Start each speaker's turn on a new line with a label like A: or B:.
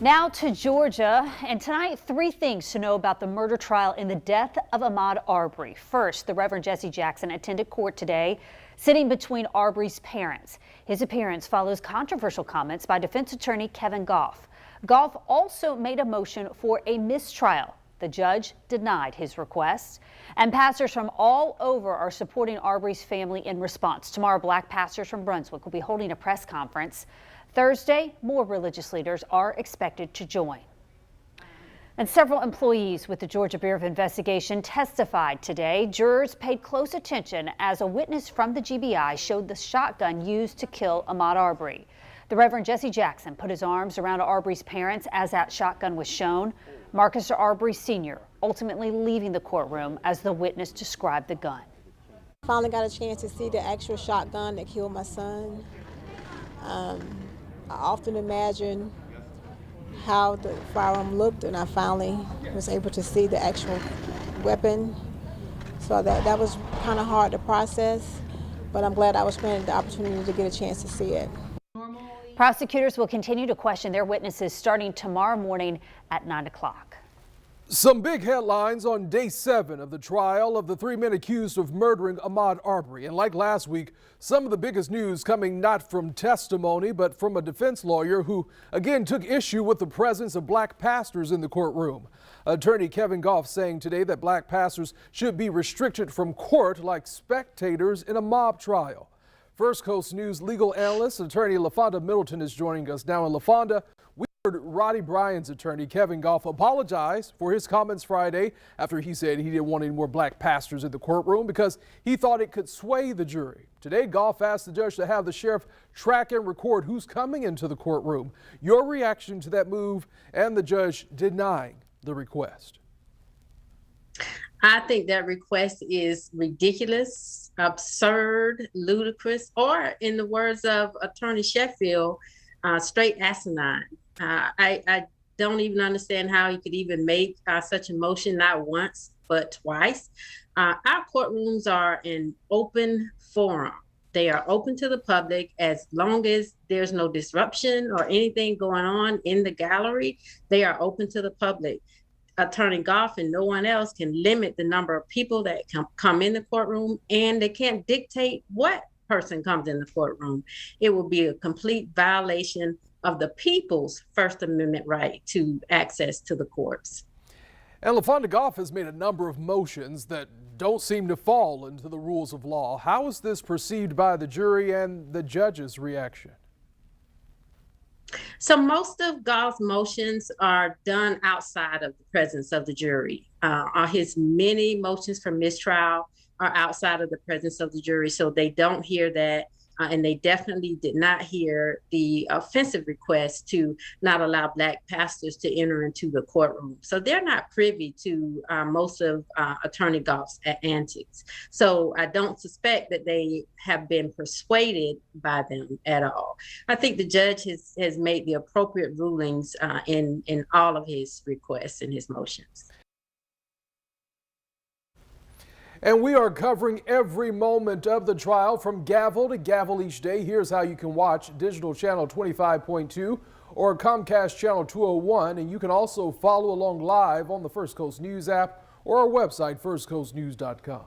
A: Now to Georgia, and tonight, three things to know about the murder trial in the death of Ahmaud Arbery. First, the Reverend Jesse Jackson attended court today, sitting between Arbery's parents. His appearance follows controversial comments by defense attorney Kevin Goff. Goff also made a motion for a mistrial. The judge denied his request, and pastors from all over are supporting Arbery's family in response. Tomorrow, black pastors from Brunswick will be holding a press conference. Thursday, more religious leaders are expected to join. And several employees with the Georgia Bureau of Investigation testified today. Jurors paid close attention as a witness from the GBI showed the shotgun used to kill Ahmaud Arbery. The Reverend Jesse Jackson put his arms around Arbery's parents as that shotgun was shown. Marcus Arbery Sr. ultimately leaving the courtroom as the witness described the gun.
B: Finally got a chance to see the actual shotgun that killed my son. I often imagine how the firearm looked, and I finally was able to see the actual weapon. So that was kind of hard to process, but I'm glad I was granted the opportunity to get a chance to see it.
A: Prosecutors will continue to question their witnesses starting tomorrow morning at 9 o'clock.
C: Some big headlines on day 7 of the trial of the 3 men accused of murdering Ahmaud Arbery. And like last week, some of the biggest news coming not from testimony, but from a defense lawyer who again took issue with the presence of black pastors in the courtroom. Attorney Kevin Goff saying today that black pastors should be restricted from court like spectators in a mob trial. First Coast News legal analyst, attorney LaFonda Middleton is joining us now. And LaFonda, we heard Roddy Bryan's attorney, Kevin Goff, apologize for his comments Friday after he said he didn't want any more black pastors in the courtroom because he thought it could sway the jury. Today, Goff asked the judge to have the sheriff track and record who's coming into the courtroom. Your reaction to that move and the judge denying the request?
D: I think that request is ridiculous, absurd, ludicrous, or in the words of Attorney Sheffield, straight asinine. I don't even understand how he could even make such a motion, not once, but twice. Our courtrooms are an open forum. They are open to the public as long as there's no disruption or anything going on in the gallery. They are open to the public. Attorney Goff and no one else can limit the number of people that come in the courtroom, and they can't dictate what person comes in the courtroom. It will be a complete violation of the people's First Amendment right to access to the courts.
C: And LaFonda, Goff has made a number of motions that don't seem to fall into the rules of law. How is this perceived by the jury and the judge's reaction?
D: So most of Goff's motions are done outside of the presence of the jury. His many motions for mistrial are outside of the presence of the jury, so they don't hear that. And they definitely did not hear the offensive request to not allow black pastors to enter into the courtroom. So they're not privy to most of Attorney Goff's antics. So I don't suspect that they have been persuaded by them at all. I think the judge has made the appropriate rulings in all of his requests and his motions.
C: And we are covering every moment of the trial from gavel to gavel each day. Here's how you can watch digital channel 25.2 or Comcast channel 201. And you can also follow along live on the First Coast News app or our website, firstcoastnews.com.